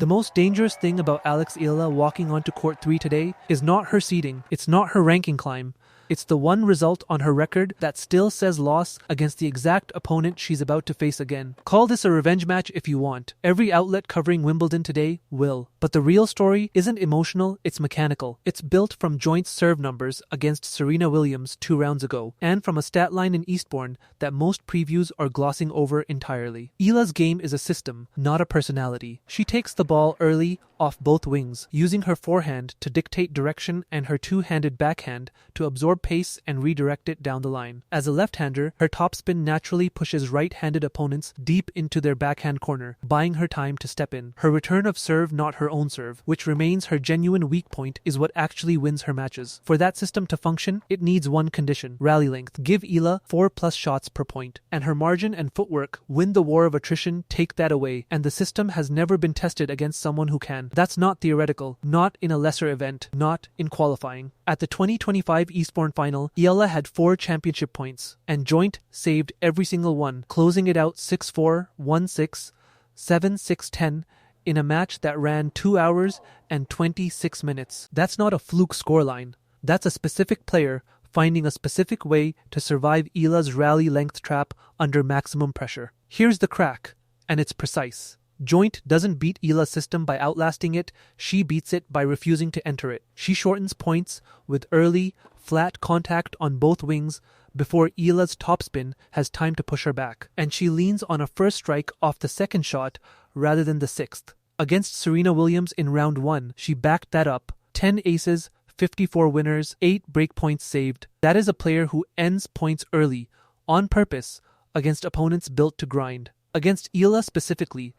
The most dangerous thing about Alex Eala walking onto court 3 today is not her seeding, it's not her ranking climb. It's the one result on her record that still says loss against the exact opponent she's about to face again. Call this a revenge match if you want. Every outlet covering Wimbledon today will. But the real story isn't emotional, it's mechanical. It's built from joint serve numbers against Serena Williams 2 rounds ago, and from a stat line in Eastbourne that most previews are glossing over entirely. Eala's game is a system, not a personality. She takes the ball early, off both wings, using her forehand to dictate direction and her two-handed backhand to absorb pace and redirect it down the line. As a left-hander, her topspin naturally pushes right-handed opponents deep into their backhand corner, buying her time to step in. Her return of serve, not her own serve, which remains her genuine weak point, is what actually wins her matches. For that system to function, it needs one condition: rally length. Give Eala 4+ shots per point, and her margin and footwork win the war of attrition. Take that away, and the system has never been tested against someone who can. That's not theoretical, not in a lesser event, not in qualifying. At the 2025 Eastbourne final, Eala had 4 championship points, and Joint saved every single one, closing it out 6-4, 1-6, 7-6-10 in a match that ran 2 hours and 26 minutes. That's not a fluke scoreline. That's a specific player finding a specific way to survive Eala's rally length trap under maximum pressure. Here's the crack, and it's precise. Joint doesn't beat Eala's system by outlasting it, she beats it by refusing to enter it. She shortens points with early, flat contact on both wings before Eala's topspin has time to push her back. And she leans on a first strike off the second shot rather than the 6th. Against Serena Williams in round 1, she backed that up. 10 aces, 54 winners, 8 breakpoints saved. That is a player who ends points early, on purpose, against opponents built to grind. Against Eala specifically,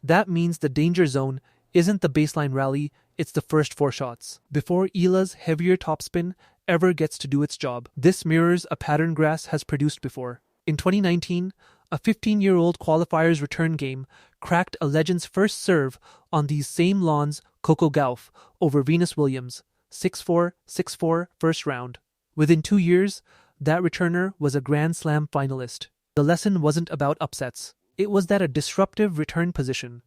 that means the danger zone isn't the baseline rally, it's the first 4 shots. Before Eala's heavier topspin ever gets to do its job. This mirrors a pattern Grass has produced before. In 2019, a 15-year-old qualifier's return game cracked a legend's first serve on these same lawns, Coco Gauff, over Venus Williams, 6-4, 6-4, first round. Within 2 years, that returner was a Grand Slam finalist. The lesson wasn't about upsets. It was that a disruptive return position,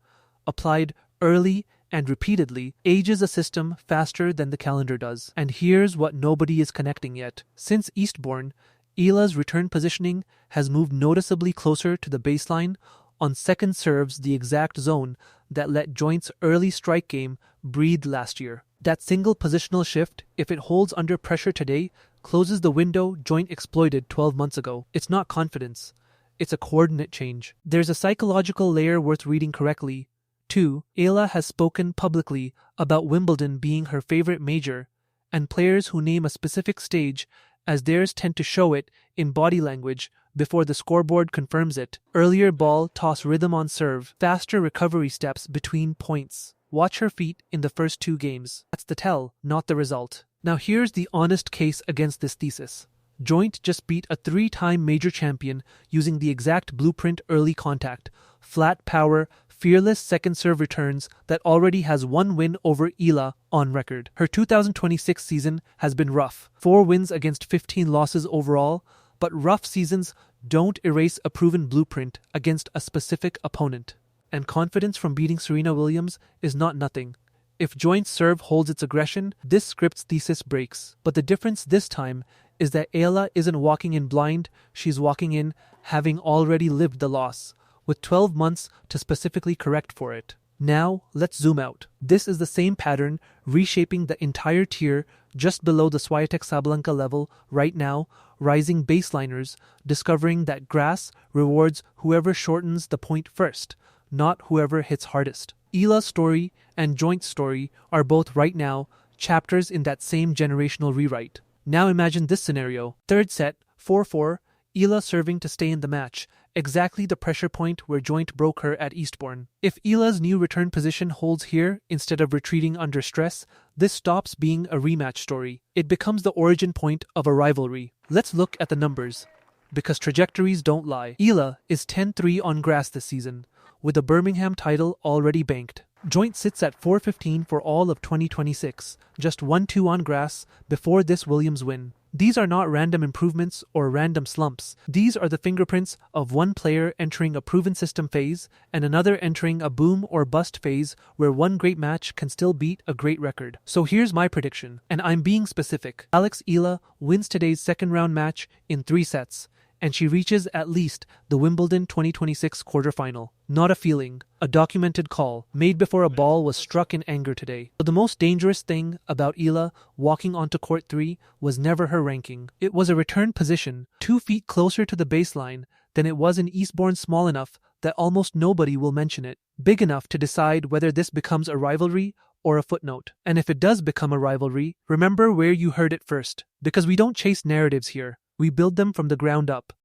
applied early and repeatedly, ages a system faster than the calendar does. And here's what nobody is connecting yet. Since Eastbourne, Eala's return positioning has moved noticeably closer to the baseline on second serves, the exact zone that let Joint's early strike game breathe last year. That single positional shift, if it holds under pressure today, closes the window Joint exploited 12 months ago. It's not confidence. It's a coordinate change. There's a psychological layer worth reading correctly. 2. Eala has spoken publicly about Wimbledon being her favorite major, and players who name a specific stage as theirs tend to show it in body language before the scoreboard confirms it. Earlier ball toss rhythm on serve, faster recovery steps between points. Watch her feet in the first 2 games. That's the tell, not the result. Now here's the honest case against this thesis. Joint just beat a 3-time major champion using the exact blueprint: early contact, flat power, fearless second serve returns that already has 1 win over Eala on record. Her 2026 season has been rough. 4 wins against 15 losses overall, but rough seasons don't erase a proven blueprint against a specific opponent. And confidence from beating Serena Williams is not nothing. If Joint's serve holds its aggression, this script's thesis breaks. But the difference this time is that Eala isn't walking in blind, she's walking in having already lived the loss, with 12 months to specifically correct for it. Now, let's zoom out. This is the same pattern reshaping the entire tier just below the Swiatek Sabalenka level right now, rising baseliners discovering that Grass rewards whoever shortens the point first, not whoever hits hardest. Eala's story and Joint's story are both right now chapters in that same generational rewrite. Now imagine this scenario. 3rd set, 4-4, Eala serving to stay in the match, exactly the pressure point where Joint broke her at Eastbourne. If Eala's new return position holds here instead of retreating under stress, this stops being a rematch story. It becomes the origin point of a rivalry. Let's look at the numbers, because trajectories don't lie. Eala is 10-3 on grass this season, with the Birmingham title already banked. Joint sits at 415 for all of 2026, just 1-2 on grass before this Williams win. These are not random improvements or random slumps. These are the fingerprints of one player entering a proven system phase and another entering a boom or bust phase where one great match can still beat a great record. So here's my prediction, and I'm being specific. Alex Eala wins today's second round match in 3 sets, and she reaches at least the Wimbledon 2026 quarterfinal. Not a feeling, a documented call, made before a ball was struck in anger today. But the most dangerous thing about Eala walking onto court 3 was never her ranking. It was a return position, 2 feet closer to the baseline than it was in Eastbourne, small enough that almost nobody will mention it, big enough to decide whether this becomes a rivalry or a footnote. And if it does become a rivalry, remember where you heard it first, because we don't chase narratives here. We build them from the ground up.